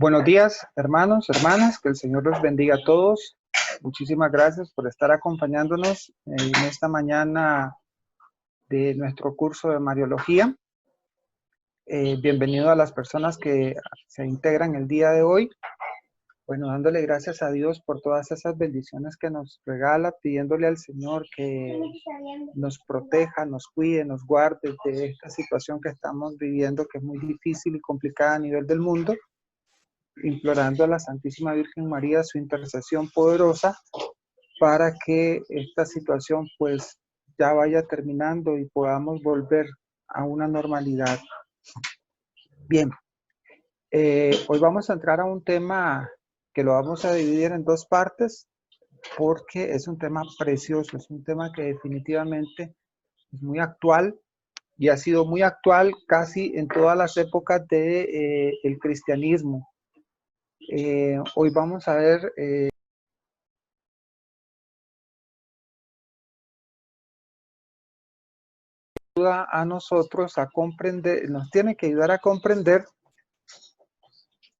Buenos días, hermanos, hermanas, que el Señor los bendiga a todos. Muchísimas gracias por estar acompañándonos en esta mañana de nuestro curso de Mariología. Bienvenido a las personas que se integran el día de hoy. Bueno, dándole gracias a Dios por todas esas bendiciones que nos regala, pidiéndole al Señor que nos proteja, nos cuide, nos guarde de esta situación que estamos viviendo, que es muy difícil y complicada a nivel del mundo. Implorando a la Santísima Virgen María su intercesión poderosa para que esta situación pues ya vaya terminando y podamos volver a una normalidad. Bien, hoy vamos a entrar a un tema que lo vamos a dividir en dos partes porque es un tema precioso, es un tema que definitivamente es muy actual y ha sido muy actual casi en todas las épocas de, el cristianismo. Hoy vamos a ver ayuda a nosotros a comprender, nos tiene que ayudar a comprender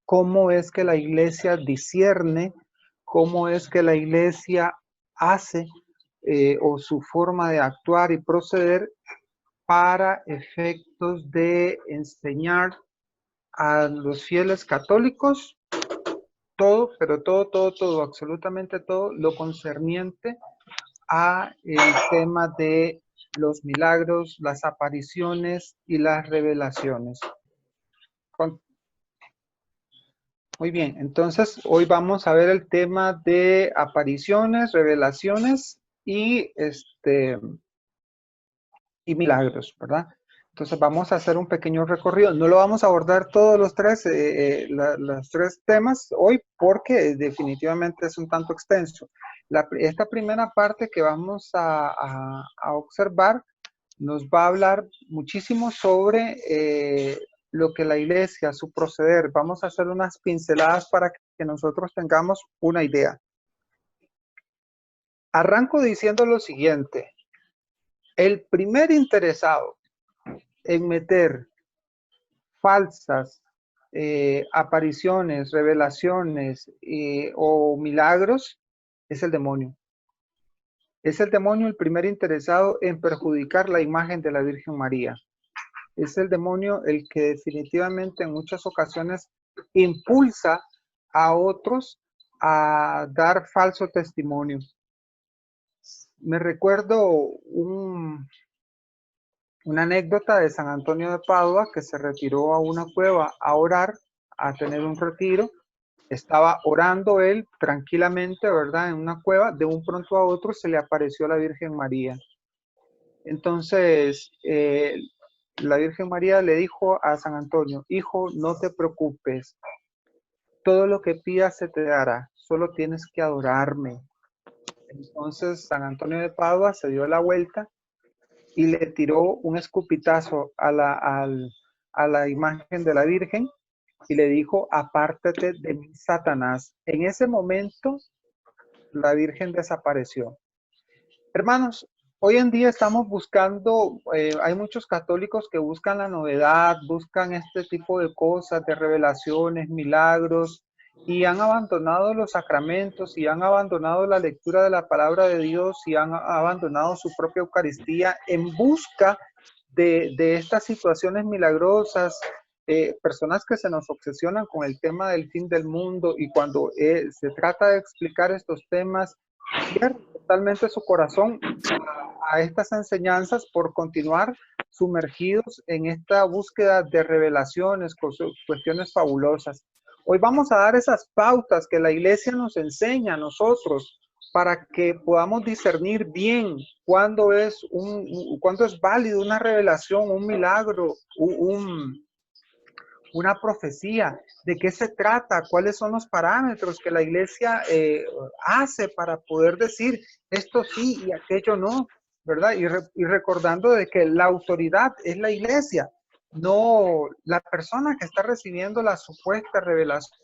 cómo es que la iglesia discierne, cómo es que la iglesia hace o su forma de actuar y proceder para efectos de enseñar a los fieles católicos todo, pero todo, absolutamente todo lo concerniente a el tema de los milagros, las apariciones y las revelaciones. Muy bien, entonces hoy vamos a ver el tema de apariciones, revelaciones y milagros, ¿verdad? Entonces vamos a hacer un pequeño recorrido. No lo vamos a abordar todos los los tres temas hoy porque definitivamente es un tanto extenso. Esta primera parte que vamos a observar nos va a hablar muchísimo sobre lo que la iglesia, su proceder. Vamos a hacer unas pinceladas para que nosotros tengamos una idea. Arranco diciendo lo siguiente. El primer interesado en meter falsas apariciones, revelaciones o milagros es el demonio. Es el demonio el primer interesado en perjudicar la imagen de la Virgen María. Es el demonio el que definitivamente en muchas ocasiones impulsa a otros a dar falso testimonio. Me recuerdo una anécdota de San Antonio de Padua que se retiró a una cueva a orar, a tener un retiro. Estaba orando él tranquilamente, ¿verdad? En una cueva. De un pronto a otro se le apareció la Virgen María. Entonces, la Virgen María le dijo a San Antonio: hijo, no te preocupes, todo lo que pidas se te dará, solo tienes que adorarme. Entonces San Antonio de Padua se dio la vuelta y le tiró un escupitazo a la imagen de la Virgen y le dijo: apártate de mí, Satanás. En ese momento la Virgen desapareció. Hermanos, hoy en día estamos buscando, hay muchos católicos que buscan la novedad, buscan este tipo de cosas, de revelaciones, milagros, y han abandonado los sacramentos, y han abandonado la lectura de la palabra de Dios, y han abandonado su propia Eucaristía en busca de estas situaciones milagrosas. Personas que se nos obsesionan con el tema del fin del mundo, y cuando se trata de explicar estos temas, cierran totalmente su corazón a estas enseñanzas por continuar sumergidos en esta búsqueda de revelaciones, cuestiones fabulosas. Hoy vamos a dar esas pautas que la iglesia nos enseña a nosotros para que podamos discernir bien cuándo es válido una revelación, un milagro, una profecía, de qué se trata, cuáles son los parámetros que la iglesia hace para poder decir esto sí y aquello no, ¿verdad? Y recordando de que la autoridad es la iglesia, no la persona que está recibiendo la supuesta revelación.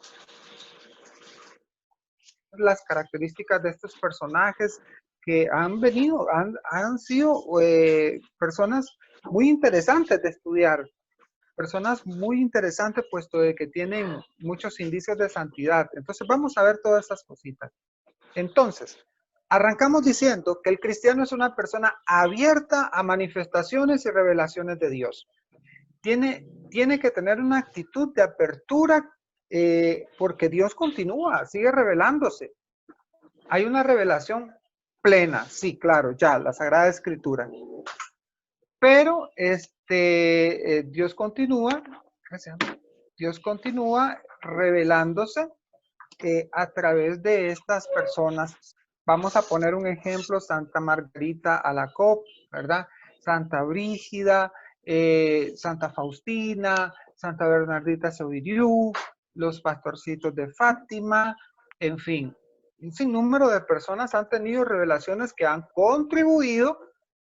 Las características de estos personajes que han venido, han sido personas muy interesantes de estudiar, personas muy interesantes, puesto de que tienen muchos indicios de santidad. Entonces vamos a ver todas esas cositas. Entonces, arrancamos diciendo que el cristiano es una persona abierta a manifestaciones y revelaciones de Dios. Tiene que tener una actitud de apertura porque Dios continúa, sigue revelándose. Hay una revelación plena, sí, claro, ya, la Sagrada Escritura. Pero Dios continúa revelándose a través de estas personas. Vamos a poner un ejemplo: Santa Margarita Alacoque, ¿verdad? Santa Brígida, Santa Faustina, Santa Bernardita Soiriú, los pastorcitos de Fátima, en fin, un sinnúmero de personas han tenido revelaciones que han contribuido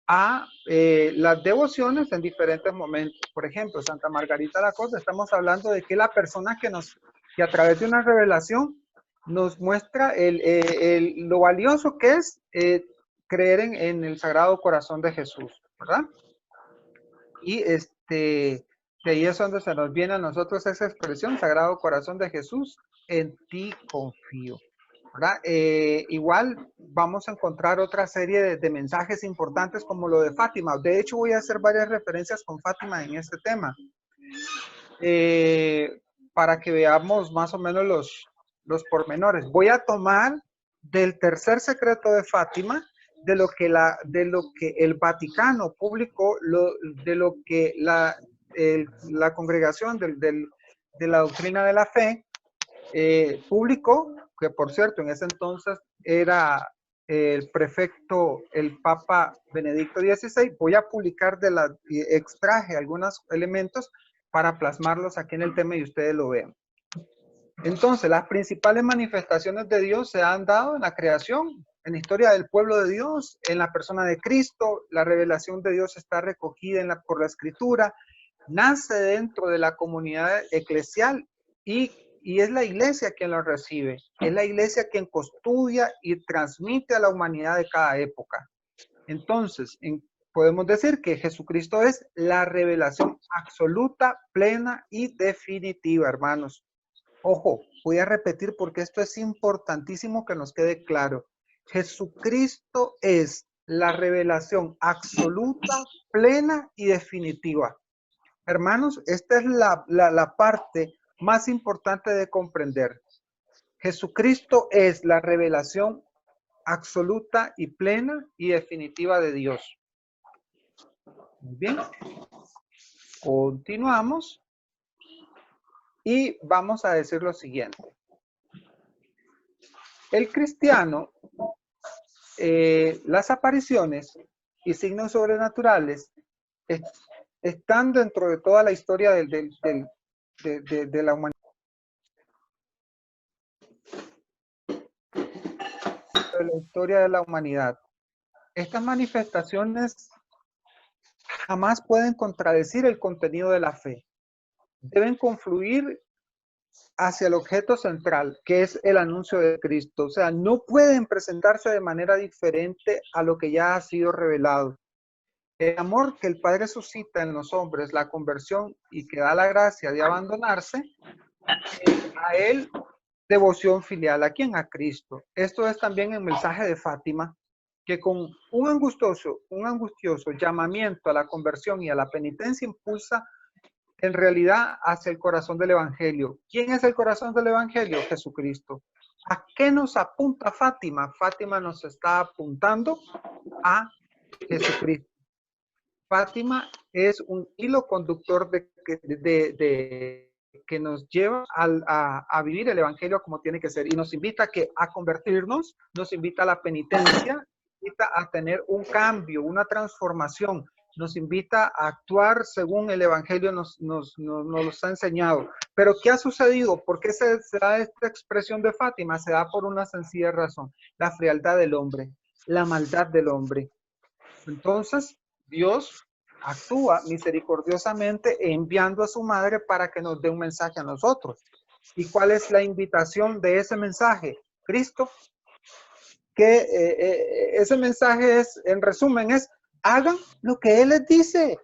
a las devociones en diferentes momentos. Por ejemplo, Santa Margarita Alacoque, estamos hablando de que la persona que a través de una revelación nos muestra lo valioso que es creer en el Sagrado Corazón de Jesús, ¿verdad? Y de ahí es donde se nos viene a nosotros esa expresión: Sagrado Corazón de Jesús, en ti confío, ¿verdad? Igual vamos a encontrar otra serie de mensajes importantes como lo de Fátima. De hecho, voy a hacer varias referencias con Fátima en este tema, para que veamos más o menos los pormenores. Voy a tomar del tercer secreto de Fátima, de lo que el Vaticano publicó, de lo que la congregación de la doctrina de la fe publicó, que por cierto en ese entonces era el prefecto, el Papa Benedicto XVI. Voy a publicar extraje algunos elementos para plasmarlos aquí en el tema y ustedes lo vean. Entonces, las principales manifestaciones de Dios se han dado en la creación, en la historia del pueblo de Dios, en la persona de Cristo. La revelación de Dios está recogida por la Escritura, nace dentro de la comunidad eclesial y es la iglesia quien lo recibe. Es la iglesia quien custodia y transmite a la humanidad de cada época. Entonces, podemos decir que Jesucristo es la revelación absoluta, plena y definitiva, hermanos. Ojo, voy a repetir porque esto es importantísimo que nos quede claro. Jesucristo es la revelación absoluta, plena y definitiva. Hermanos, esta es la parte más importante de comprender. Jesucristo es la revelación absoluta y plena y definitiva de Dios. Muy bien. Continuamos. Y vamos a decir lo siguiente. El cristiano, las apariciones y signos sobrenaturales están dentro de toda la historia de la humanidad. De la historia de la humanidad. Estas manifestaciones jamás pueden contradecir el contenido de la fe. Deben confluir hacia el objeto central, que es el anuncio de Cristo. O sea, no pueden presentarse de manera diferente a lo que ya ha sido revelado. El amor que el Padre suscita en los hombres, la conversión y que da la gracia de abandonarse, a Él devoción filial. ¿A quién? A Cristo. Esto es también el mensaje de Fátima, que con un angustioso llamamiento a la conversión y a la penitencia impulsa en realidad hacia el corazón del Evangelio. ¿Quién es el corazón del Evangelio? Jesucristo. ¿A qué nos apunta Fátima? Fátima nos está apuntando a Jesucristo. Fátima es un hilo conductor que nos lleva a vivir el Evangelio como tiene que ser, y nos invita a convertirnos, nos invita a la penitencia, nos invita a tener un cambio, una transformación, nos invita a actuar según el Evangelio nos ha enseñado. Pero ¿qué ha sucedido? ¿Por qué se da esta expresión de Fátima? Se da por una sencilla razón: la frialdad del hombre, la maldad del hombre. Entonces, Dios actúa misericordiosamente enviando a su madre para que nos dé un mensaje a nosotros. ¿Y cuál es la invitación de ese mensaje? Cristo. Que ese mensaje es, en resumen, es: hagan lo que Él les dice.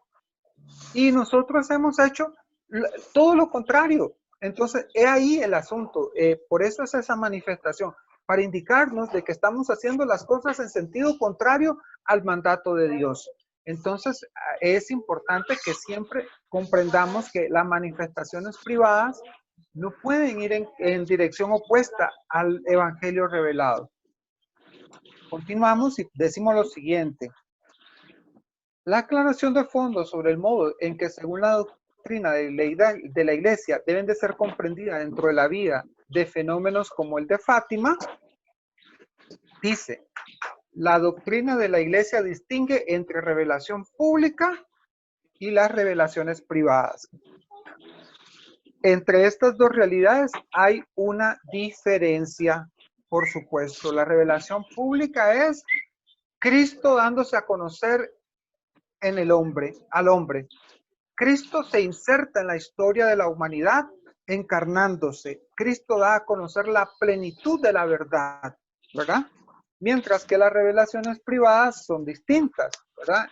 Y nosotros hemos hecho Todo lo contrario. Entonces, he ahí el asunto. Por eso es esa manifestación, para indicarnos de que estamos haciendo las cosas en sentido contrario al mandato de Dios. Entonces, es importante que siempre comprendamos que las manifestaciones privadas no pueden ir en dirección opuesta al evangelio revelado. Continuamos y decimos lo siguiente. La aclaración de fondo sobre el modo en que, según la doctrina de la Iglesia, deben de ser comprendidas dentro de la vida de fenómenos como el de Fátima, dice, la doctrina de la Iglesia distingue entre revelación pública y las revelaciones privadas. Entre estas dos realidades hay una diferencia, por supuesto. La revelación pública es Cristo dándose a conocer en el hombre, al hombre. Cristo se inserta en la historia de la humanidad encarnándose. Cristo da a conocer la plenitud de la verdad, ¿verdad? Mientras que las revelaciones privadas son distintas, ¿verdad?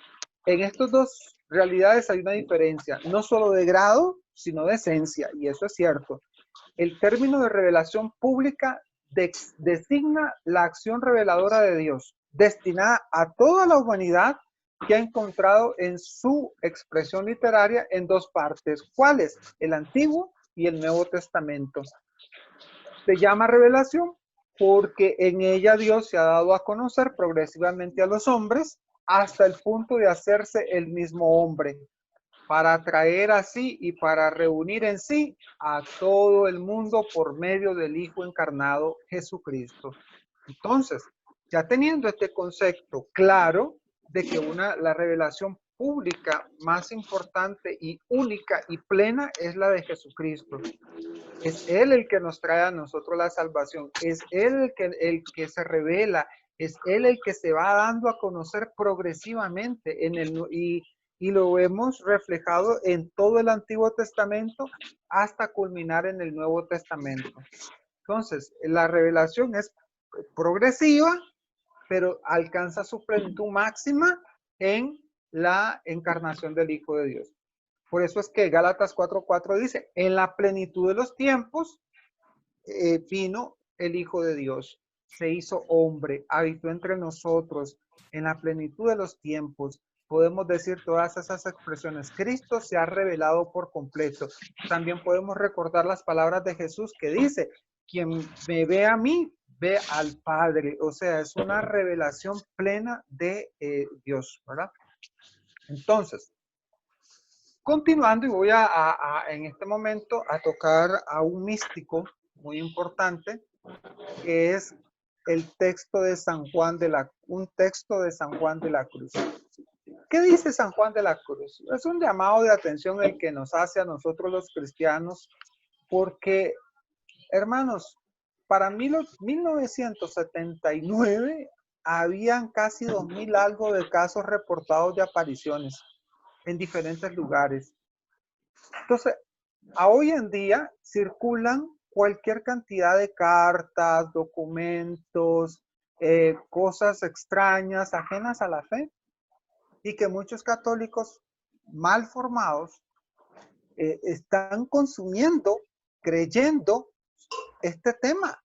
En estas dos realidades hay una diferencia, no solo de grado, sino de esencia, y eso es cierto. El término de revelación pública designa la acción reveladora de Dios, destinada a toda la humanidad que ha encontrado en su expresión literaria en dos partes. ¿Cuáles? El Antiguo y el Nuevo Testamento. Se llama revelación porque en ella Dios se ha dado a conocer progresivamente a los hombres hasta el punto de hacerse el mismo hombre, para atraer así y para reunir en sí a todo el mundo por medio del Hijo encarnado Jesucristo. Entonces, ya teniendo este concepto claro de que la revelación pública más importante y única y plena es la de Jesucristo. Es Él el que nos trae a nosotros la salvación. Es Él el que se revela. Es Él el que se va dando a conocer progresivamente y lo hemos reflejado en todo el Antiguo Testamento hasta culminar en el Nuevo Testamento. Entonces, la revelación es progresiva, pero alcanza su plenitud máxima en la encarnación del Hijo de Dios. Por eso es que Gálatas 4:4 dice, en la plenitud de los tiempos vino el Hijo de Dios, se hizo hombre, habitó entre nosotros, en la plenitud de los tiempos. Podemos decir todas esas expresiones. Cristo se ha revelado por completo. También podemos recordar las palabras de Jesús que dice, quien me ve a mí, ve al Padre. O sea, es una revelación plena de Dios, ¿verdad? Entonces, continuando, y voy en este momento a tocar a un místico muy importante, que es el texto de un texto de San Juan de la Cruz. ¿Qué dice San Juan de la Cruz? Es un llamado de atención el que nos hace a nosotros los cristianos, porque, hermanos, para 1979 habían casi 2000 algo de casos reportados de apariciones en diferentes lugares. Entonces, hoy en día circulan cualquier cantidad de cartas, documentos, cosas extrañas, ajenas a la fe, y que muchos católicos mal formados están consumiendo, creyendo este tema,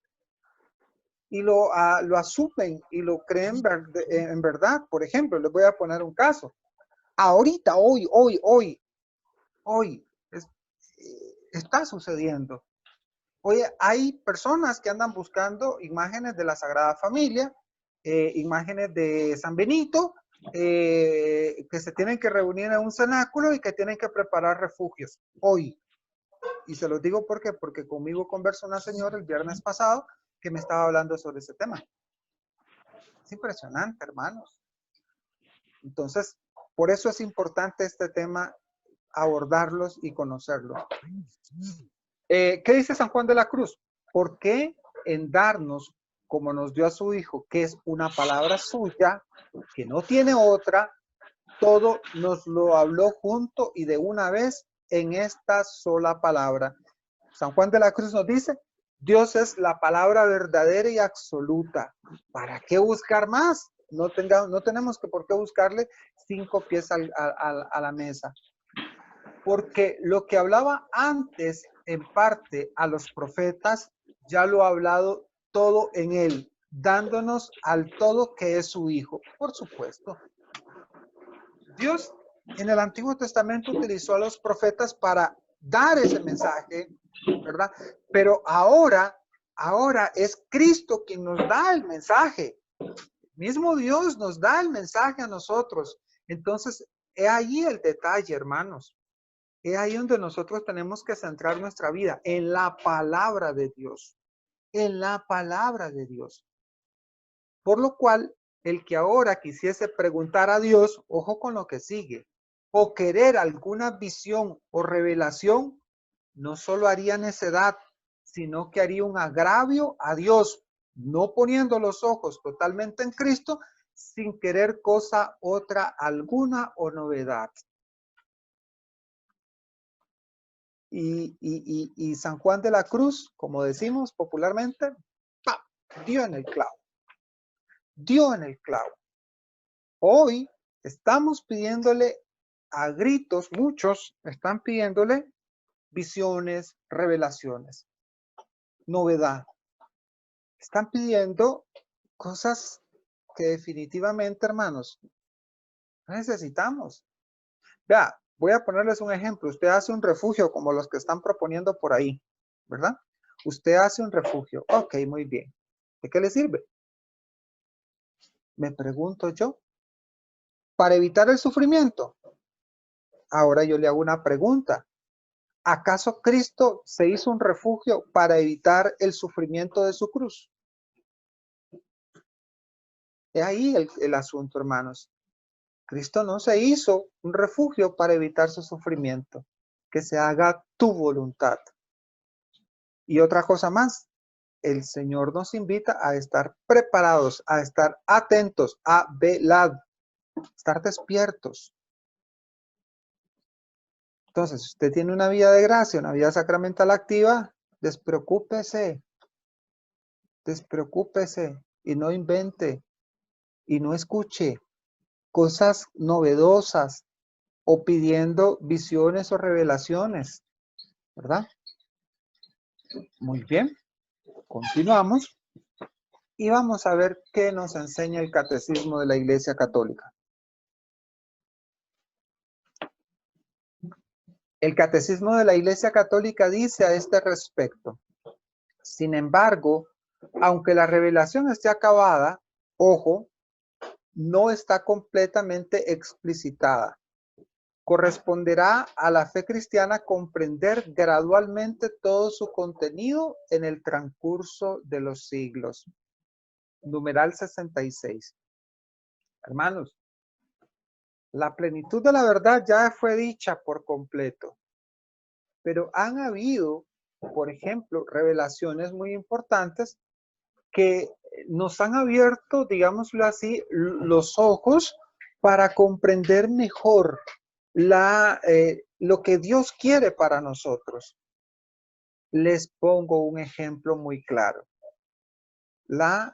y lo asumen y lo creen en verdad. Por ejemplo, les voy a poner un caso. Ahorita, hoy, está sucediendo. Oye, hay personas que andan buscando imágenes de la Sagrada Familia, imágenes de San Benito, que se tienen que reunir en un cenáculo y que tienen que preparar refugios hoy. Y se los digo porque conmigo conversó una señora el viernes pasado que me estaba hablando sobre ese tema. Es impresionante, hermanos. Entonces, por eso es importante este tema, abordarlos y conocerlos. ¿Qué dice San Juan de la Cruz? ¿Por qué en darnos, como nos dio a su Hijo, que es una palabra suya, que no tiene otra, todo nos lo habló junto y de una vez en esta sola palabra? San Juan de la Cruz nos dice, Dios es la palabra verdadera y absoluta. ¿Para qué buscar más? No tenemos que por qué buscarle 5 pies a la mesa. Porque lo que hablaba antes, en parte, a los profetas, ya lo ha hablado todo en él, dándonos al todo que es su Hijo. Por supuesto, Dios en el Antiguo Testamento utilizó a los profetas para dar ese mensaje, ¿verdad? Pero ahora es Cristo quien nos da el mensaje. Mismo Dios nos da el mensaje a nosotros. Entonces, he ahí el detalle, hermanos. Es ahí donde nosotros tenemos que centrar nuestra vida, en la palabra de Dios, en la palabra de Dios. Por lo cual, el que ahora quisiese preguntar a Dios, ojo con lo que sigue, o querer alguna visión o revelación, no solo haría necedad, sino que haría un agravio a Dios, no poniendo los ojos totalmente en Cristo, sin querer cosa otra alguna o novedad. Y San Juan de la Cruz, como decimos popularmente, ¡pam!, dio en el clavo. Dio en el clavo. Hoy estamos pidiéndole a gritos, muchos están pidiéndole visiones, revelaciones, novedad. Están pidiendo cosas que definitivamente, hermanos, necesitamos. Vea, voy a ponerles un ejemplo. Usted hace un refugio como los que están proponiendo por ahí, ¿verdad? Usted hace un refugio. Ok, muy bien. ¿De qué le sirve? Me pregunto yo. ¿Para evitar el sufrimiento? Ahora yo le hago una pregunta. ¿Acaso Cristo se hizo un refugio para evitar el sufrimiento de su cruz? Es ahí el asunto, hermanos. Cristo no se hizo un refugio para evitar su sufrimiento. Que se haga tu voluntad. Y otra cosa más, el Señor nos invita a estar preparados, a estar atentos, a velar, estar despiertos. Entonces, si usted tiene una vida de gracia, una vida sacramental activa, despreocúpese y no invente y no escuche cosas novedosas o pidiendo visiones o revelaciones, ¿verdad? Muy bien, continuamos y vamos a ver qué nos enseña el Catecismo de la Iglesia Católica. El Catecismo de la Iglesia Católica dice a este respecto: sin embargo, aunque la revelación esté acabada, ojo, no está completamente explicitada. Corresponderá a la fe cristiana comprender gradualmente todo su contenido en el transcurso de los siglos. Numeral 66. Hermanos, la plenitud de la verdad ya fue dicha por completo, pero han habido, por ejemplo, revelaciones muy importantes que nos han abierto, digámoslo así, los ojos para comprender mejor lo que Dios quiere para nosotros. Les pongo un ejemplo muy claro. Lo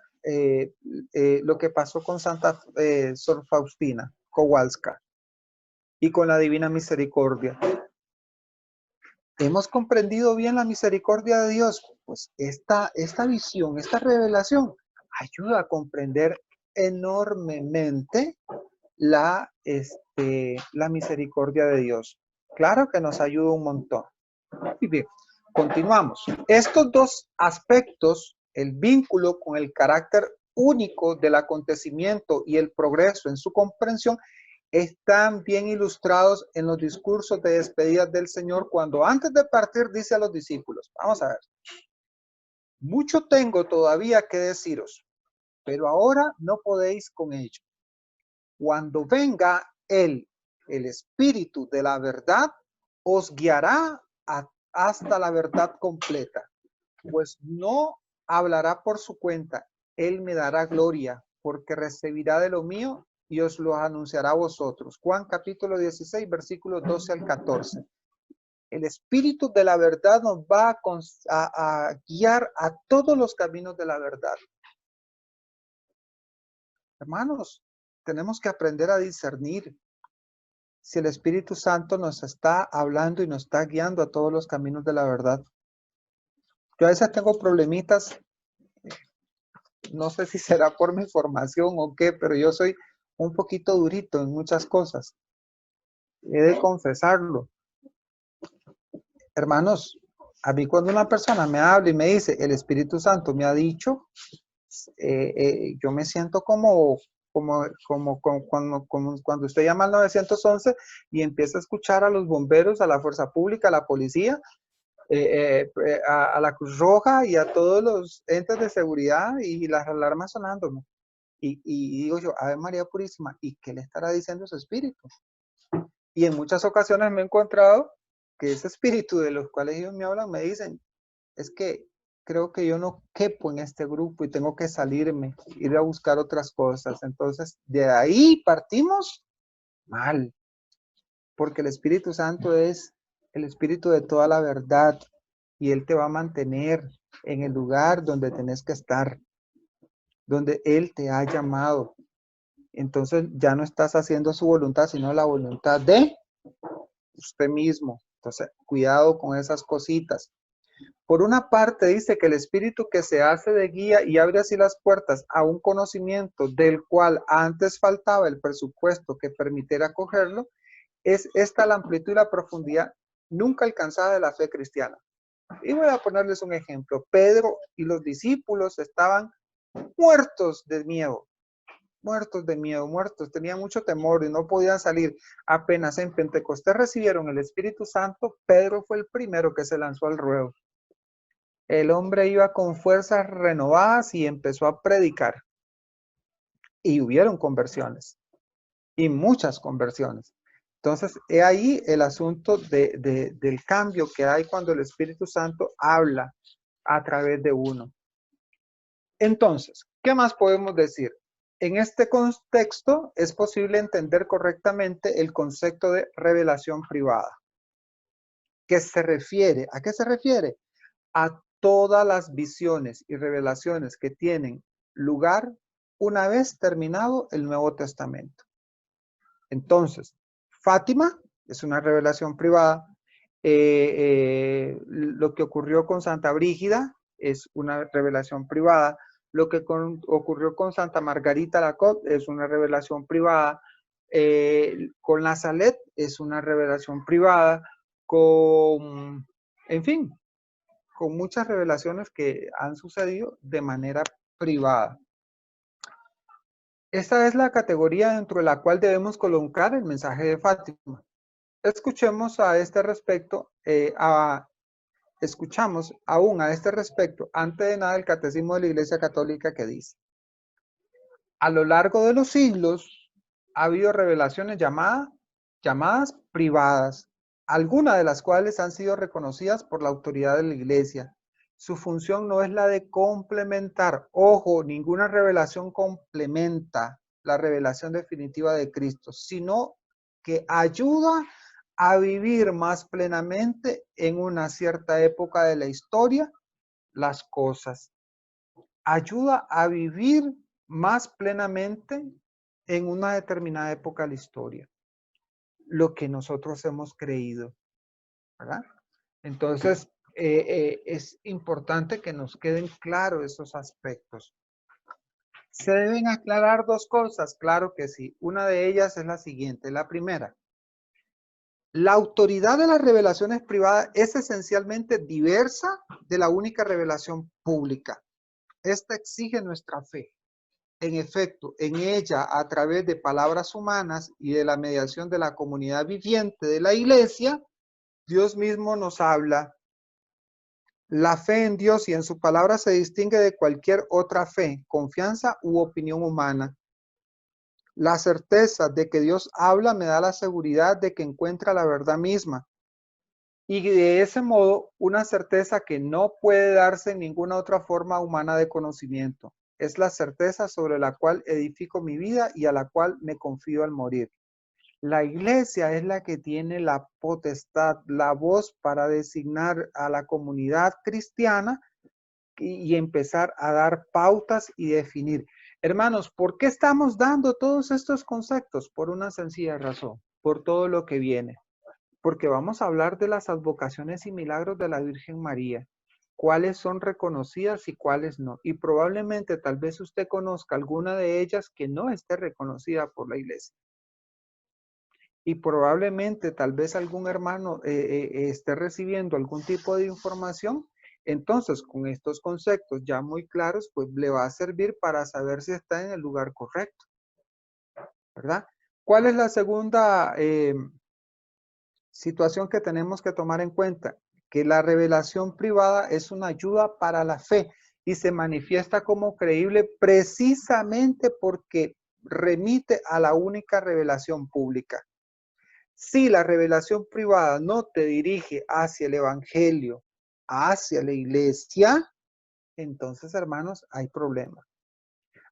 que pasó con Sor Faustina Kowalska y con la Divina Misericordia. ¿Hemos comprendido bien la misericordia de Dios? Pues esta visión, esta revelación ayuda a comprender enormemente la misericordia de Dios. Claro que nos ayuda un montón. Y bien, continuamos. Estos dos aspectos, el vínculo con el carácter único del acontecimiento y el progreso en su comprensión, están bien ilustrados en los discursos de despedida del Señor cuando antes de partir dice a los discípulos, vamos a ver, mucho tengo todavía que deciros, pero ahora no podéis con ello. Cuando venga Él, el Espíritu de la verdad, os guiará hasta la verdad completa, pues no hablará por su cuenta, Él me dará gloria, porque recibirá de lo mío y os lo anunciará a vosotros. Juan capítulo 16, versículos 12 al 14. El Espíritu de la verdad nos va a guiar a todos los caminos de la verdad. Hermanos, tenemos que aprender a discernir. si el Espíritu Santo nos está hablando y nos está guiando a todos los caminos de la verdad? Yo a veces tengo problemitas, no sé si será por mi formación o qué, pero yo soy un poquito durito en muchas cosas. He de confesarlo. Hermanos, a mí cuando una persona me habla y me dice, el Espíritu Santo me ha dicho, yo me siento como cuando usted llama al 911 y empieza a escuchar a los bomberos, a la fuerza pública, a la policía, a la Cruz Roja y a todos los entes de seguridad y las alarmas sonándome. Y digo yo, Ave María Purísima, ¿y qué le estará diciendo su espíritu? Y en muchas ocasiones me he encontrado que ese espíritu de los cuales ellos me hablan me dicen, es que creo que yo no quepo en este grupo y tengo que salirme, ir a buscar otras cosas. Entonces, de ahí partimos mal, porque el Espíritu Santo es el Espíritu de toda la verdad y Él te va a mantener en el lugar donde tenés que estar, donde Él te ha llamado. Entonces ya no estás haciendo su voluntad, sino la voluntad de usted mismo. Entonces, cuidado con esas cositas. Por una parte dice que el espíritu que se hace de guía y abre así las puertas a un conocimiento del cual antes faltaba el presupuesto que permitiera cogerlo, es esta la amplitud y la profundidad nunca alcanzada de la fe cristiana. Y voy a ponerles un ejemplo. Pedro y los discípulos estaban muertos de miedo, muertos, tenían mucho temor y no podían salir. Apenas en Pentecostés recibieron el Espíritu Santo, Pedro fue el primero que se lanzó al ruedo. El hombre iba con fuerzas renovadas y empezó a predicar. Y hubieron conversiones, y muchas conversiones. Entonces, he ahí el asunto del cambio que hay cuando el Espíritu Santo habla a través de uno. Entonces, ¿qué más podemos decir? En este contexto es posible entender correctamente el concepto de revelación privada. ¿A qué se refiere? A todas las visiones y revelaciones que tienen lugar una vez terminado el Nuevo Testamento. Entonces, Fátima es una revelación privada. Lo que ocurrió con Santa Brígida es una revelación privada. Lo que ocurrió con Santa Margarita Lacotte es una revelación privada. Con la Salet es una revelación privada. En fin, con muchas revelaciones que han sucedido de manera privada. Esta es la categoría dentro de la cual debemos colocar el mensaje de Fátima. Escuchemos a este respecto, escuchamos aún a este respecto, antes de nada, el Catecismo de la Iglesia Católica que dice: a lo largo de los siglos ha habido revelaciones llamadas privadas, algunas de las cuales han sido reconocidas por la autoridad de la Iglesia. Su función no es la de complementar. Ojo, ninguna revelación complementa la revelación definitiva de Cristo, sino que ayuda a vivir más plenamente en una cierta época de la historia las cosas. Ayuda a vivir más plenamente en una determinada época de la historia lo que nosotros hemos creído, ¿verdad? Entonces, es importante que nos queden claros esos aspectos. ¿Se deben aclarar dos cosas? Claro que sí. Una de ellas es la siguiente. La primera, la autoridad de las revelaciones privadas es esencialmente diversa de la única revelación pública. Esta exige nuestra fe. En efecto, en ella, a través de palabras humanas y de la mediación de la comunidad viviente de la Iglesia, Dios mismo nos habla. La fe en Dios y en su palabra se distingue de cualquier otra fe, confianza u opinión humana. La certeza de que Dios habla me da la seguridad de que encuentra la verdad misma. Y de ese modo, una certeza que no puede darse en ninguna otra forma humana de conocimiento. Es la certeza sobre la cual edifico mi vida y a la cual me confío al morir. La Iglesia es la que tiene la potestad, la voz para designar a la comunidad cristiana y empezar a dar pautas y definir. Hermanos, ¿por qué estamos dando todos estos conceptos? Por una sencilla razón. por todo lo que viene, porque vamos a hablar de las advocaciones y milagros de la Virgen María, cuáles son reconocidas y cuáles no. Y probablemente tal vez usted conozca alguna de ellas que no esté reconocida por la iglesia. Y probablemente tal vez algún hermano esté recibiendo algún tipo de información. Entonces, con estos conceptos ya muy claros, pues le va a servir para saber si está en el lugar correcto, ¿verdad? ¿Cuál es la segunda situación que tenemos que tomar en cuenta? Que la revelación privada es una ayuda para la fe y se manifiesta como creíble precisamente porque remite a la única revelación pública. Si la revelación privada no te dirige hacia el evangelio, hacia la iglesia, entonces, hermanos, hay problema.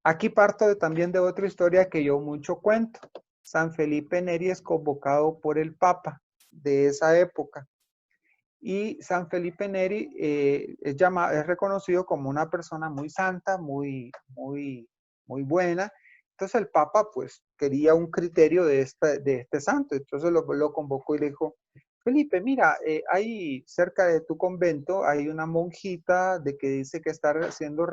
Aquí parto también de otra historia que yo mucho cuento. San Felipe Neri es convocado por el Papa de esa época. Y San Felipe Neri es reconocido como una persona muy santa, muy buena. Entonces el Papa pues quería un criterio de este santo. Entonces lo convocó y le dijo, Felipe, mira, hay cerca de tu convento, hay una monjita de que dice que está recibiendo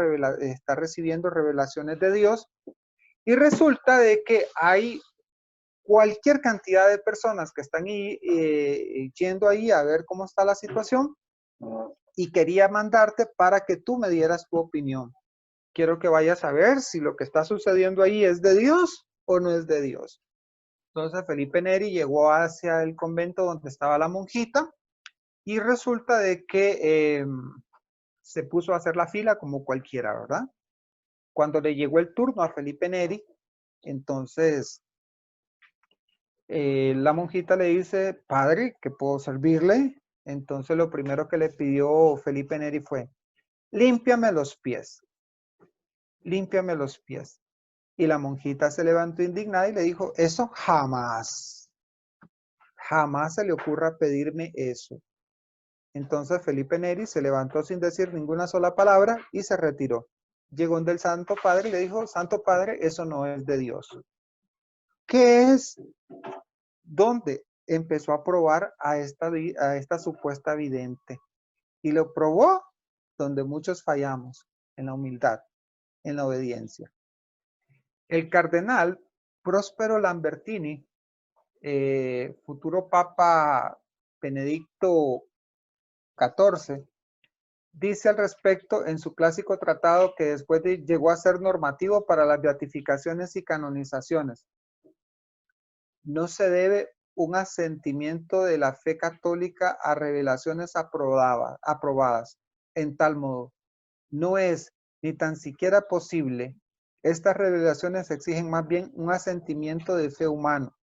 revelaciones de Dios. Y resulta de que hay cualquier cantidad de personas que están yendo ahí a ver cómo está la situación y quería mandarte para que tú me dieras tu opinión. Quiero que vayas a ver si lo que está sucediendo ahí es de Dios o no es de Dios. Entonces Felipe Neri llegó hacia el convento donde estaba la monjita y resulta de que se puso a hacer la fila como cualquiera, ¿verdad? Cuando le llegó el turno a Felipe Neri, entonces la monjita le dice, padre, ¿qué puedo servirle? Entonces lo primero que le pidió Felipe Neri fue, límpiame los pies, límpiame los pies. Y la monjita se levantó indignada y le dijo, eso jamás, jamás se le ocurra pedirme eso. Entonces Felipe Neri se levantó sin decir ninguna sola palabra y se retiró. Llegó del Santo Padre y le dijo, Santo Padre, eso no es de Dios. ¿Qué es? ¿Dónde? Empezó a probar a esta supuesta vidente. Y lo probó donde muchos fallamos, en la humildad, en la obediencia. El cardenal Próspero Lambertini, futuro Papa Benedicto XIV, dice al respecto en su clásico tratado que después llegó a ser normativo para las beatificaciones y canonizaciones. No se debe un asentimiento de la fe católica a revelaciones aprobadas. En tal modo, no es ni tan siquiera posible. Estas revelaciones exigen más bien un asentimiento de fe humano,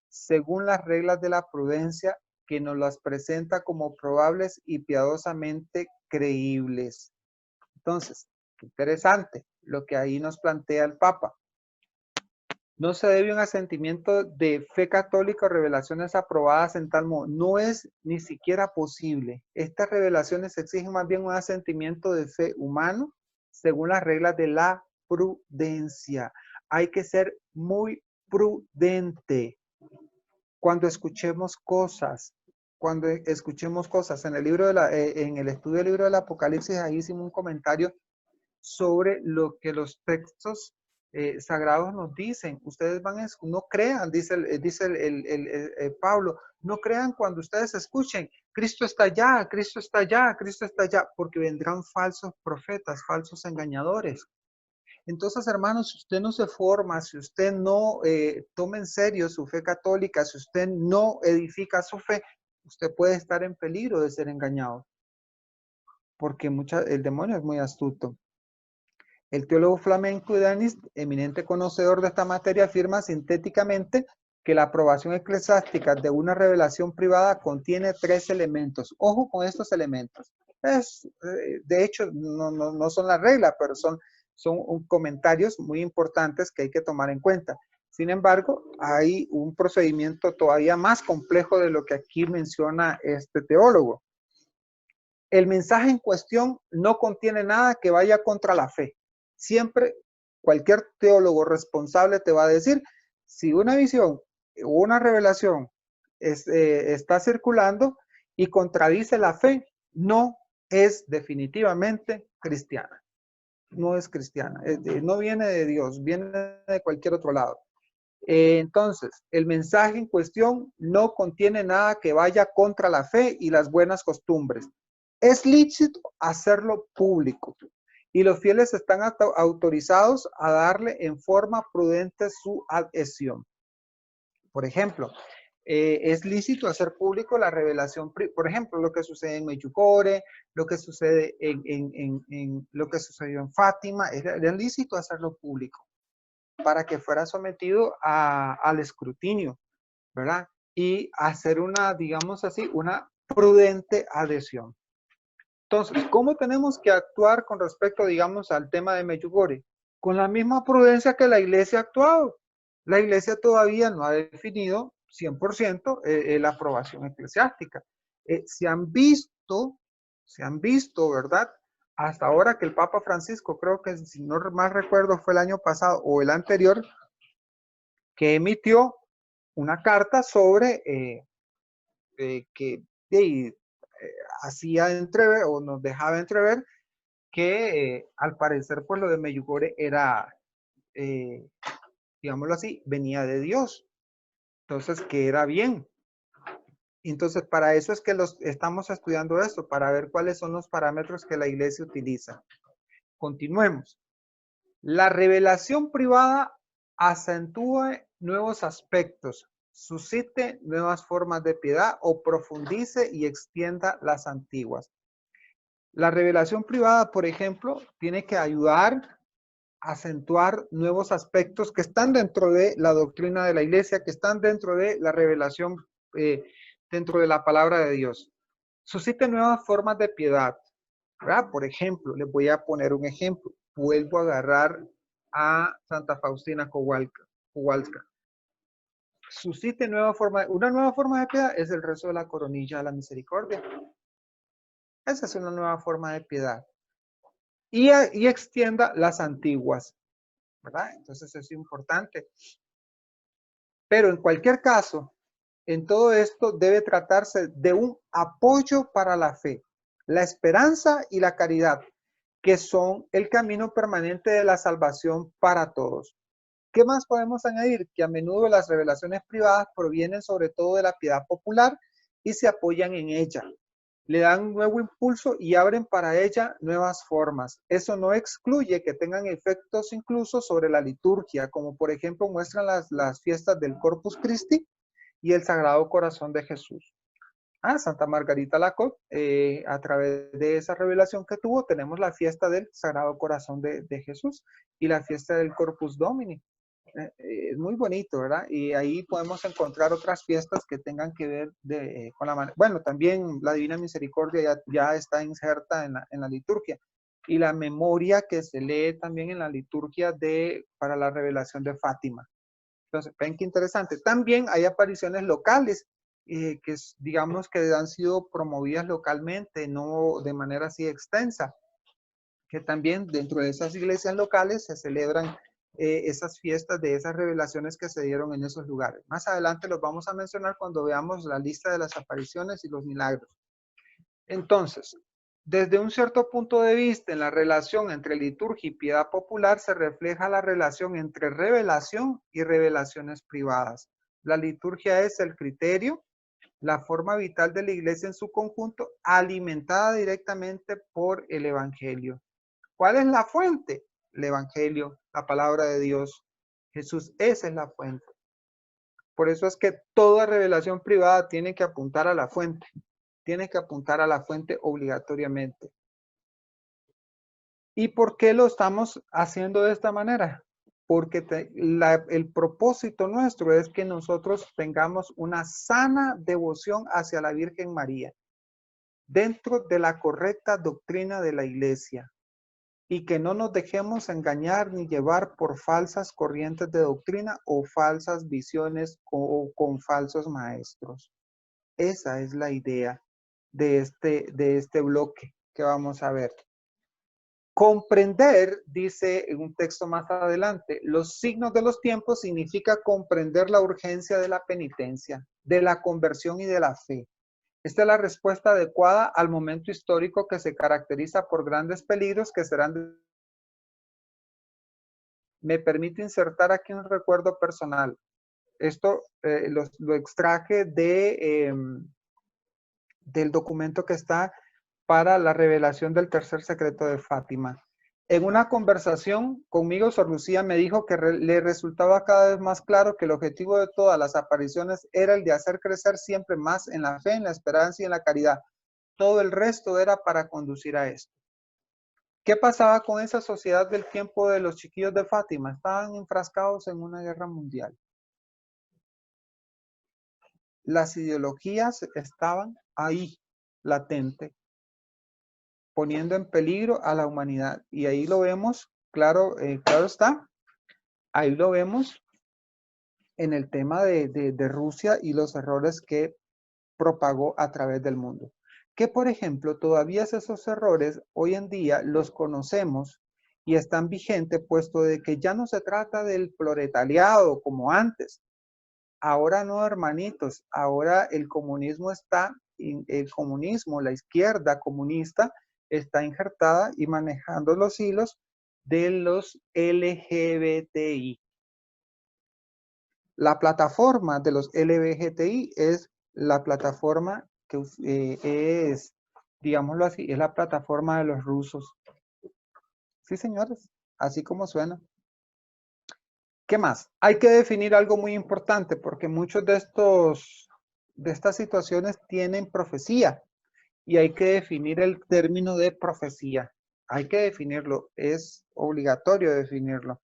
según las reglas de la prudencia que nos las presenta como probables y piadosamente creíbles. Entonces, qué interesante lo que ahí nos plantea el Papa. No se debe un asentimiento de fe católica o revelaciones aprobadas en tal modo. No es ni siquiera posible. Estas revelaciones exigen más bien un asentimiento de fe humano según las reglas de la prudencia. Hay que ser muy prudente cuando escuchemos cosas. Cuando escuchemos cosas. En el estudio del libro del Apocalipsis, ahí hicimos un comentario sobre lo que los textos sagrados nos dicen. Ustedes no crean, dice Pablo, no crean cuando ustedes escuchen, Cristo está allá, Cristo está allá, Cristo está allá, porque vendrán falsos profetas, falsos engañadores. Entonces, hermanos, si usted no se forma, si usted no toma en serio su fe católica, si usted no edifica su fe, usted puede estar en peligro de ser engañado, porque el demonio es muy astuto. El teólogo flamenco Danis, eminente conocedor de esta materia, afirma sintéticamente que la aprobación eclesiástica de una revelación privada contiene 3 elementos. Ojo con estos elementos. De hecho, no son la regla, pero son comentarios muy importantes que hay que tomar en cuenta. Sin embargo, hay un procedimiento todavía más complejo de lo que aquí menciona este teólogo. El mensaje en cuestión no contiene nada que vaya contra la fe. Siempre cualquier teólogo responsable te va a decir, si una visión una revelación está circulando y contradice la fe, no es definitivamente cristiana. No es cristiana, no viene de Dios, viene de cualquier otro lado. Entonces, el mensaje en cuestión no contiene nada que vaya contra la fe y las buenas costumbres. Es lícito hacerlo público y los fieles están autorizados a darle en forma prudente su adhesión. Por ejemplo, es lícito hacer público la revelación, por ejemplo, lo que sucede en Medjugorje, lo que sucede en lo que sucedió en Fátima, era lícito hacerlo público para que fuera sometido al escrutinio, ¿verdad? Y hacer una, digamos así, una prudente adhesión. Entonces, ¿cómo tenemos que actuar con respecto, digamos, al tema de Medjugorje? Con la misma prudencia que la iglesia ha actuado. La iglesia todavía no ha definido 100% la aprobación eclesiástica. Se han visto, ¿verdad? Hasta ahora que el Papa Francisco, creo que si no más recuerdo fue el año pasado o el anterior, que emitió una carta sobre que hacía entrever o nos dejaba entrever que al parecer pues lo de Medjugorje era, digámoslo así, venía de Dios. Entonces, que era bien. Entonces, para eso es que estamos estudiando esto, para ver cuáles son los parámetros que la iglesia utiliza. Continuemos. La revelación privada acentúe nuevos aspectos, suscite nuevas formas de piedad o profundice y extienda las antiguas. La revelación privada, por ejemplo, tiene que ayudar a acentuar nuevos aspectos que están dentro de la doctrina de la iglesia, que están dentro de la revelación, dentro de la palabra de Dios. Suscite nuevas formas de piedad, ¿verdad? Por ejemplo, les voy a poner un ejemplo. Vuelvo a agarrar a Santa Faustina Kowalska. Suscite una nueva forma de piedad es el rezo de la coronilla a la misericordia. Esa es una nueva forma de piedad. Y extienda las antiguas, ¿verdad? Entonces es importante. Pero en cualquier caso, en todo esto debe tratarse de un apoyo para la fe, la esperanza y la caridad, que son el camino permanente de la salvación para todos. ¿Qué más podemos añadir? Que a menudo las revelaciones privadas provienen sobre todo de la piedad popular y se apoyan en ella. Le dan un nuevo impulso y abren para ella nuevas formas. Eso no excluye que tengan efectos incluso sobre la liturgia, como por ejemplo muestran las fiestas del Corpus Christi y el Sagrado Corazón de Jesús. Santa Margarita Lacoque, a través de esa revelación que tuvo, tenemos la fiesta del Sagrado Corazón de Jesús y la fiesta del Corpus Domini. Es muy bonito, ¿verdad? Y ahí podemos encontrar otras fiestas que tengan que ver con la manera. Bueno, también la Divina Misericordia ya está inserta en la liturgia. Y la memoria que se lee también en la liturgia para la revelación de Fátima. Entonces, ven qué interesante. También hay apariciones locales que digamos que han sido promovidas localmente, no de manera así extensa, que también dentro de esas iglesias locales se celebran esas fiestas de esas revelaciones que se dieron en esos lugares. Más adelante los vamos a mencionar cuando veamos la lista de las apariciones y los milagros. Entonces, desde un cierto punto de vista, en la relación entre liturgia y piedad popular se refleja la relación entre revelación y revelaciones privadas. La liturgia es el criterio, la forma vital de la iglesia en su conjunto, alimentada directamente por el evangelio. ¿Cuál es la fuente? El evangelio, la palabra de Dios. Jesús, esa es la fuente. Por eso es que toda revelación privada tiene que apuntar a la fuente. Tiene que apuntar a la fuente obligatoriamente. ¿Y por qué lo estamos haciendo de esta manera? Porque el propósito nuestro es que nosotros tengamos una sana devoción hacia la Virgen María, dentro de la correcta doctrina de la Iglesia, y que no nos dejemos engañar ni llevar por falsas corrientes de doctrina o falsas visiones o con falsos maestros. Esa es la idea de este bloque que vamos a ver. Comprender, dice en un texto más adelante, los signos de los tiempos significa comprender la urgencia de la penitencia, de la conversión y de la fe. Esta es la respuesta adecuada al momento histórico que se caracteriza por grandes peligros que serán... Me permite insertar aquí un recuerdo personal. Esto lo extraje del documento que está para la revelación del tercer secreto de Fátima. En una conversación conmigo, Sor Lucía me dijo que le resultaba cada vez más claro que el objetivo de todas las apariciones era el de hacer crecer siempre más en la fe, en la esperanza y en la caridad. Todo el resto era para conducir a esto. ¿Qué pasaba con esa sociedad del tiempo de los chiquillos de Fátima? Estaban enfrascados en una guerra mundial. Las ideologías estaban ahí, latente, poniendo en peligro a la humanidad. Y ahí lo vemos, claro, claro está, ahí lo vemos en el tema de Rusia y los errores que propagó a través del mundo. Que, por ejemplo, todavía esos errores hoy en día los conocemos y están vigentes, puesto de que ya no se trata del proletariado como antes. Ahora no, hermanitos, ahora el comunismo está, la izquierda comunista está injertada y manejando los hilos de los LGBTI. La plataforma de los LGBTI es la plataforma que es, digámoslo así, es la plataforma de los rusos. Sí, señores, así como suena. ¿Qué más? Hay que definir algo muy importante porque muchos de estas situaciones tienen profecía y hay que definir el término de profecía. Hay que definirlo, es obligatorio definirlo.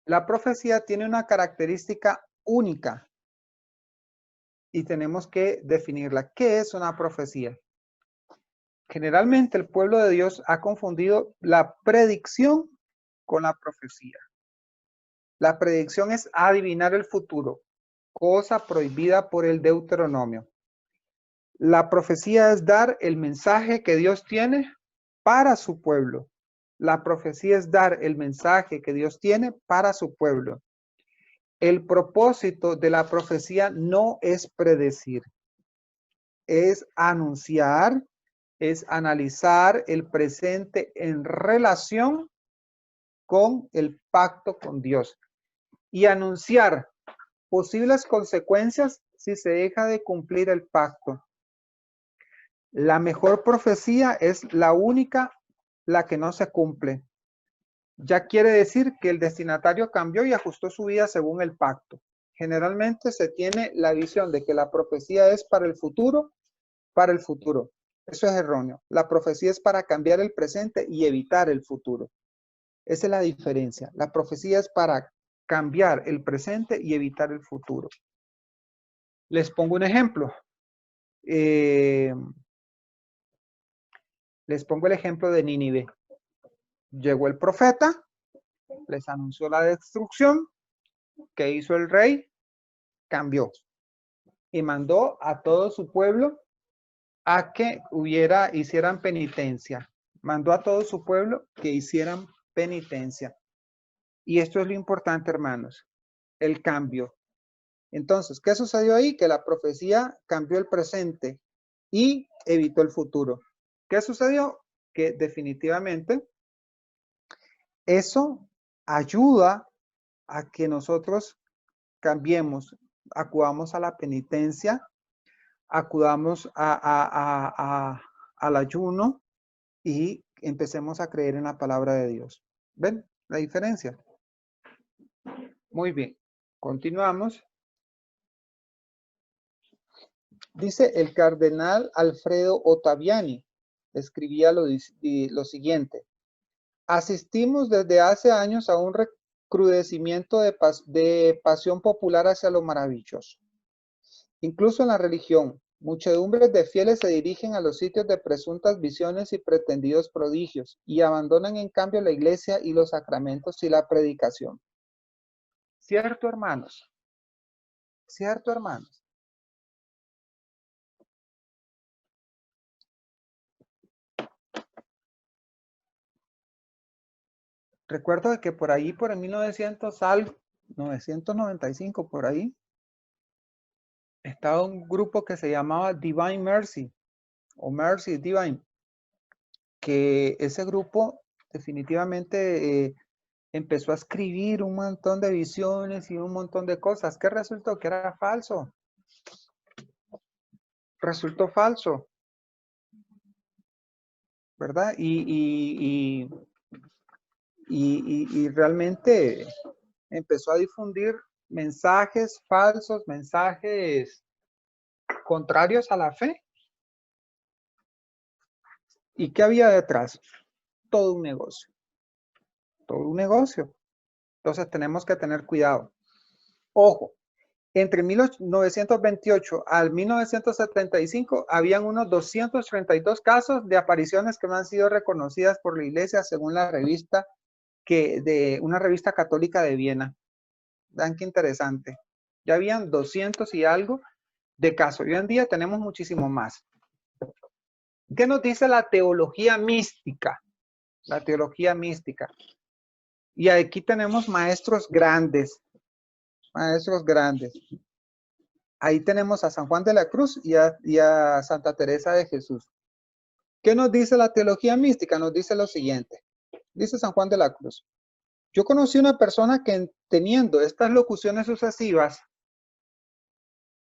La profecía tiene una característica única y tenemos que definirla. ¿Qué es una profecía? Generalmente el pueblo de Dios ha confundido la predicción con la profecía. La predicción es adivinar el futuro, cosa prohibida por el Deuteronomio. La profecía es dar el mensaje que Dios tiene para su pueblo. La profecía es dar el mensaje que Dios tiene para su pueblo. El propósito de la profecía no es predecir, es anunciar, es analizar el presente en relación con el pacto con Dios y anunciar posibles consecuencias si se deja de cumplir el pacto. La mejor profecía es la única, la que no se cumple. Ya quiere decir que el destinatario cambió y ajustó su vida según el pacto. Generalmente se tiene la visión de que la profecía es para el futuro. Eso es erróneo. La profecía es para cambiar el presente y evitar el futuro. Esa es la diferencia. La profecía es para cambiar el presente y evitar el futuro. Les pongo un ejemplo. Les pongo el ejemplo de Nínive. Llegó el profeta, les anunció la destrucción. ¿Qué hizo el rey? Cambió y mandó a todo su pueblo a que hicieran penitencia. Mandó a todo su pueblo que hicieran penitencia. Y esto es lo importante, hermanos, el cambio. Entonces, ¿qué sucedió ahí? Que la profecía cambió el presente y evitó el futuro. ¿Qué sucedió? Que definitivamente eso ayuda a que nosotros cambiemos, acudamos a la penitencia, acudamos al ayuno y empecemos a creer en la palabra de Dios. ¿Ven la diferencia? Muy bien, continuamos. Dice el cardenal Alfredo Ottaviani, escribía lo siguiente: asistimos desde hace años a un recrudecimiento de pasión popular hacia lo maravilloso. Incluso en la religión, muchedumbres de fieles se dirigen a los sitios de presuntas visiones y pretendidos prodigios y abandonan en cambio la iglesia y los sacramentos y la predicación. ¿Cierto, hermanos? ¿Cierto, hermanos? Recuerdo de que por ahí, por el 995, por ahí, estaba un grupo que se llamaba Divine Mercy, o Mercy Divine, que ese grupo definitivamente empezó a escribir un montón de visiones y un montón de cosas. ¿Qué resultó? Que era falso. Resultó falso, ¿verdad? Y realmente empezó a difundir mensajes falsos, mensajes contrarios a la fe. ¿Y qué había detrás? Todo un negocio. Todo un negocio. Entonces tenemos que tener cuidado. Ojo, entre 1928 al 1975 habían unos 232 casos de apariciones que no han sido reconocidas por la iglesia según la revista de una revista católica de Viena. Vean qué interesante. Ya habían 200 y algo de casos. Hoy en día tenemos muchísimo más. ¿Qué nos dice la teología mística? La teología mística. Y aquí tenemos maestros grandes. Maestros grandes. Ahí tenemos a San Juan de la Cruz y a Santa Teresa de Jesús. ¿Qué nos dice la teología mística? Nos dice lo siguiente. Dice San Juan de la Cruz. Yo conocí una persona que teniendo estas locuciones sucesivas,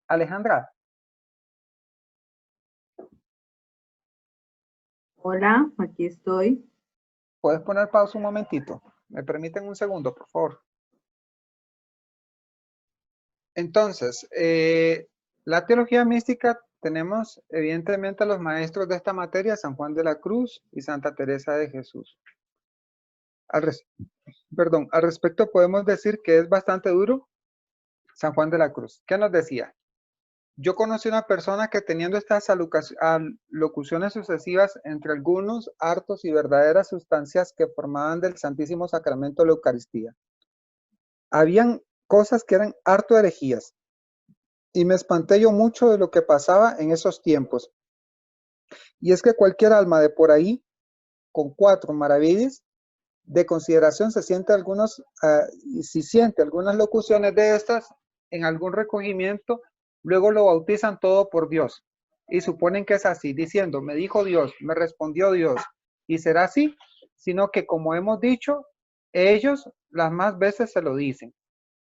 Alejandra. Hola, aquí estoy. ¿Puedes poner pausa un momentito? ¿Me permiten un segundo, por favor? Entonces, la teología mística tenemos evidentemente a los maestros de esta materia, San Juan de la Cruz y Santa Teresa de Jesús. Al respecto podemos decir que es bastante duro San Juan de la Cruz. ¿Qué nos decía? Yo conocí una persona que teniendo estas locuciones sucesivas entre algunos hartos y verdaderas sustancias que formaban del Santísimo Sacramento de la Eucaristía. Habían cosas que eran harto herejías. Y me espanté yo mucho de lo que pasaba en esos tiempos. Y es que cualquier alma de por ahí, con 4 maravillas de consideración, si siente algunas locuciones de estas en algún recogimiento, luego lo bautizan todo por Dios. Y suponen que es así, diciendo, me dijo Dios, me respondió Dios. Y será así, sino que como hemos dicho, ellos las más veces se lo dicen.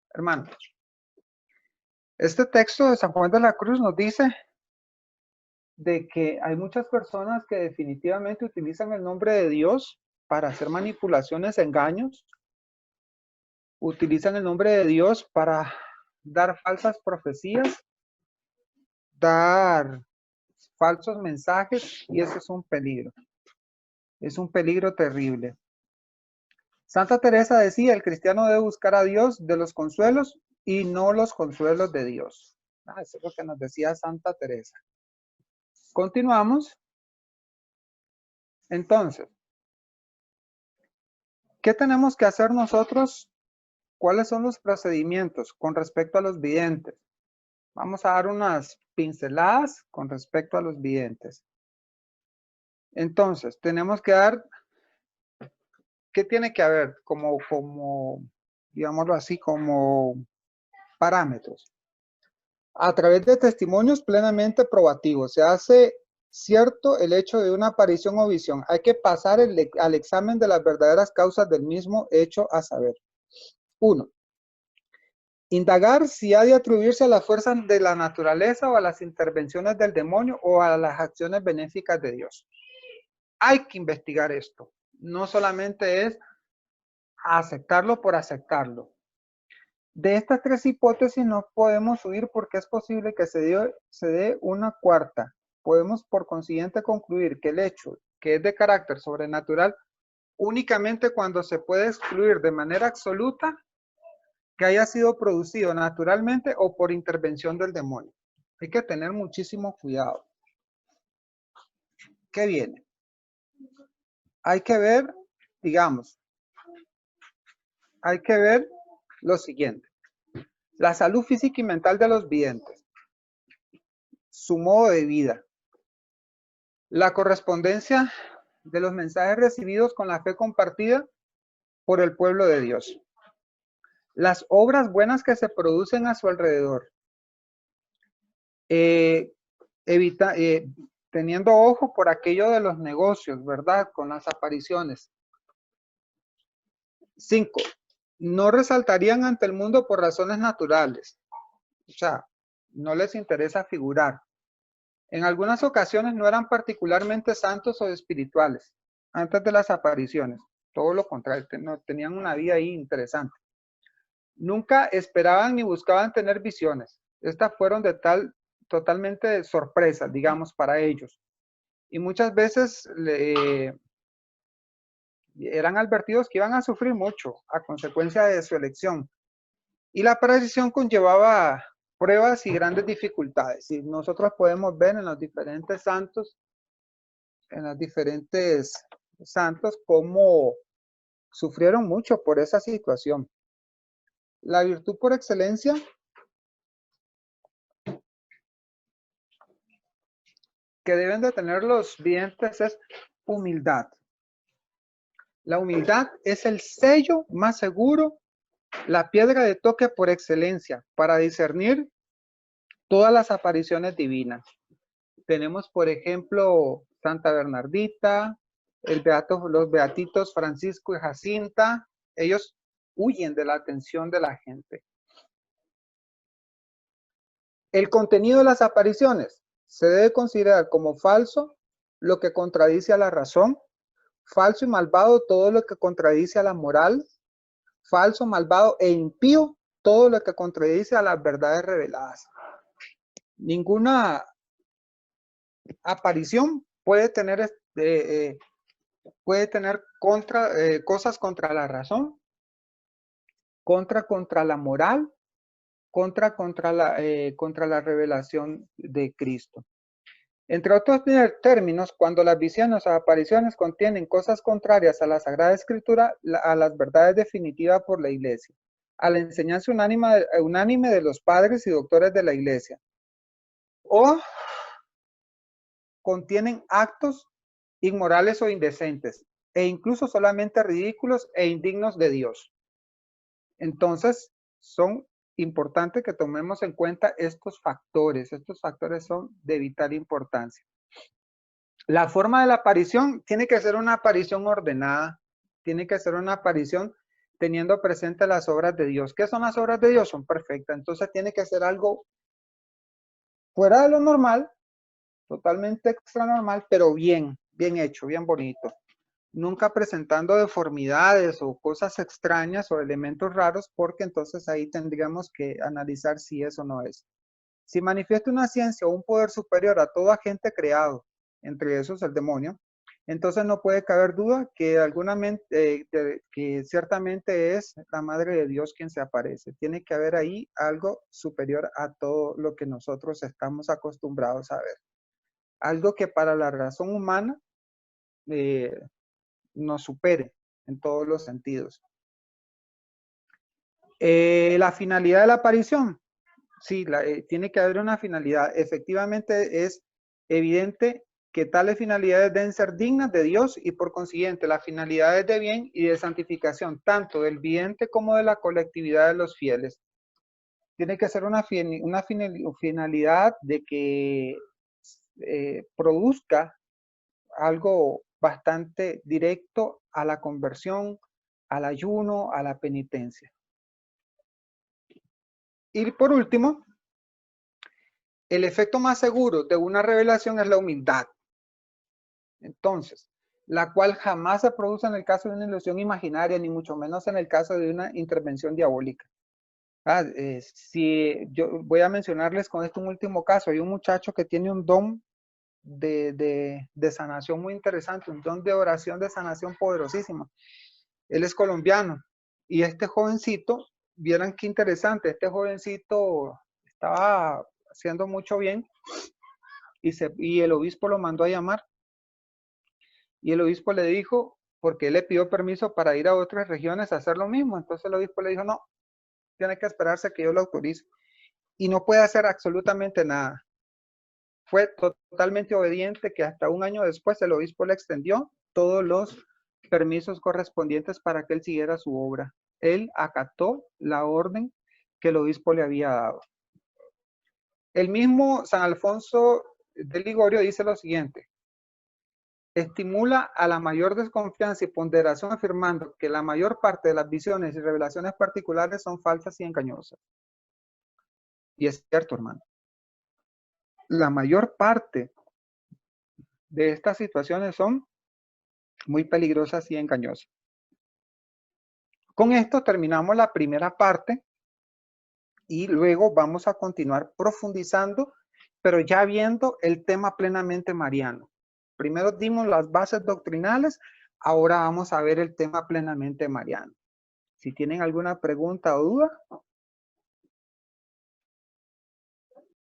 Hermanos, este texto de San Juan de la Cruz nos dice de que hay muchas personas que definitivamente utilizan el nombre de Dios para hacer manipulaciones, engaños, utilizan el nombre de Dios para dar falsas profecías, dar falsos mensajes, y eso es un peligro terrible. Santa Teresa decía, el cristiano debe buscar a Dios de los consuelos y no los consuelos de Dios. Eso es lo que nos decía Santa Teresa. Continuamos. Entonces, ¿qué tenemos que hacer nosotros? ¿Cuáles son los procedimientos con respecto a los videntes? Vamos a dar unas pinceladas con respecto a los videntes. Entonces, tenemos que dar, ¿qué tiene que haber? Digámoslo así, como parámetros. A través de testimonios plenamente probativos, se hace cierto el hecho de una aparición o visión. Hay que pasar al examen de las verdaderas causas del mismo hecho, a saber. 1. Indagar si ha de atribuirse a las fuerzas de la naturaleza o a las intervenciones del demonio o a las acciones benéficas de Dios. Hay que investigar esto. No solamente es aceptarlo por aceptarlo. De estas 3 hipótesis no podemos huir porque es posible que se dé una cuarta. Podemos por consiguiente concluir que el hecho que es de carácter sobrenatural únicamente cuando se puede excluir de manera absoluta que haya sido producido naturalmente o por intervención del demonio. Hay que tener muchísimo cuidado. ¿Qué viene? Hay que ver, digamos, hay que ver lo siguiente. La salud física y mental de los videntes. Su modo de vida. La correspondencia de los mensajes recibidos con la fe compartida por el pueblo de Dios. Las obras buenas que se producen a su alrededor. Teniendo ojo por aquello de los negocios, ¿verdad? Con las apariciones. 5. No resaltarían ante el mundo por razones naturales. O sea, no les interesa figurar. En algunas ocasiones no eran particularmente santos o espirituales antes de las apariciones. Todo lo contrario, tenían una vida ahí interesante. Nunca esperaban ni buscaban tener visiones. Estas fueron totalmente sorpresas, digamos, para ellos. Y muchas veces eran advertidos que iban a sufrir mucho a consecuencia de su elección. Y la aparición conllevaba pruebas y grandes dificultades. Y nosotros podemos ver en los diferentes santos, cómo sufrieron mucho por esa situación. La virtud por excelencia que deben de tener los videntes es humildad. La humildad es el sello más seguro, la piedra de toque por excelencia para discernir todas las apariciones divinas. Tenemos, por ejemplo, Santa Bernardita, los beatitos Francisco y Jacinta. Ellos huyen de la atención de la gente. El contenido de las apariciones se debe considerar como falso lo que contradice a la razón, falso y malvado todo lo que contradice a la moral, falso, malvado e impío todo lo que contradice a las verdades reveladas. Ninguna aparición puede tener cosas contra la razón, contra la moral, contra la revelación de Cristo. Entre otros términos, cuando las visiones o apariciones contienen cosas contrarias a la Sagrada Escritura, a las verdades definitivas por la Iglesia, a la enseñanza unánime de los padres y doctores de la Iglesia, o contienen actos inmorales o indecentes, e incluso solamente ridículos e indignos de Dios. Entonces, son importantes que tomemos en cuenta estos factores. Estos factores son de vital importancia. La forma de la aparición tiene que ser una aparición ordenada, tiene que ser una aparición teniendo presente las obras de Dios. ¿Qué son las obras de Dios? Son perfectas. Entonces tiene que ser algo fuera de lo normal, totalmente extra normal, pero bien hecho, bien bonito. Nunca presentando deformidades o cosas extrañas o elementos raros, porque entonces ahí tendríamos que analizar si eso no es. Si manifiesta una ciencia o un poder superior a todo agente creado, entre esos el demonio, entonces no puede caber duda que que ciertamente es la Madre de Dios quien se aparece. Tiene que haber ahí algo superior a todo lo que nosotros estamos acostumbrados a ver. Algo que para la razón humana nos supere en todos los sentidos. La finalidad de la aparición. Sí, tiene que haber una finalidad. Efectivamente es evidente que tales finalidades deben ser dignas de Dios y por consiguiente las finalidades de bien y de santificación, tanto del vidente como de la colectividad de los fieles. Tiene que ser una finalidad de que produzca algo bastante directo a la conversión, al ayuno, a la penitencia. Y por último, el efecto más seguro de una revelación es la humildad. Entonces, la cual jamás se produce en el caso de una ilusión imaginaria, ni mucho menos en el caso de una intervención diabólica. Si yo voy a mencionarles con este un último caso, hay un muchacho que tiene un don de sanación muy interesante, un don de oración de sanación poderosísimo. Él es colombiano y este jovencito, vieran qué interesante, este jovencito estaba haciendo mucho bien y el obispo lo mandó a llamar y el obispo le dijo, porque él le pidió permiso para ir a otras regiones a hacer lo mismo, entonces el obispo le dijo, no, tiene que esperarse que yo lo autorice. Y no puede hacer absolutamente nada. Fue totalmente obediente, que hasta un año después el obispo le extendió todos los permisos correspondientes para que él siguiera su obra. Él acató la orden que el obispo le había dado. El mismo San Alfonso de Ligorio dice lo siguiente: estimula a la mayor desconfianza y ponderación, afirmando que la mayor parte de las visiones y revelaciones particulares son falsas y engañosas. Y es cierto, hermano. La mayor parte de estas situaciones son muy peligrosas y engañosas. Con esto terminamos la primera parte y luego vamos a continuar profundizando, pero ya viendo el tema plenamente mariano. Primero dimos las bases doctrinales, ahora vamos a ver el tema plenamente mariano. Si tienen alguna pregunta o duda,